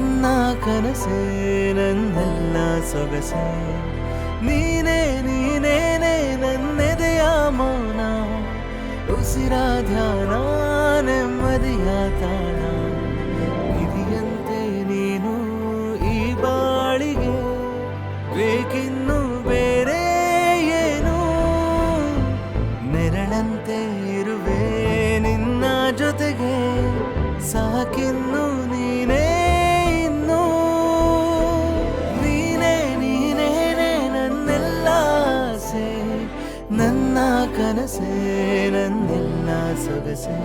ನನ್ನ ಕನಸೇ ನನ್ನೆಲ್ಲ ಸೊಗಸೆ ನೀನೇ ನೀನೇನೆ ನನ್ನೆದೆಯ ಮೌನ ಉಸಿರ ಧ್ಯಾನ ನೆಮ್ಮದಿಯ ತಾಣ ವಿಧಿಯಂತೆ ನೀನು ಈ ಬಾಳಿಗೆ ಬೇಕಿನ್ನು ಬೇರೆ ಏನು ನೆರಳಂತೆ ಇರುವೆ ನಿನ್ನ ಜೊತೆಗೆ ಸಾಕಿನ್ನು ನೀನೇ ಇನ್ನು ನೀನೇ ನೀನೇನೆ ನನ್ನೆಲ್ಲ ಆಸೆ ನನ್ನ ಕನಸೇ ನನ್ನೆಲ್ಲ ಸೊಗಸೆ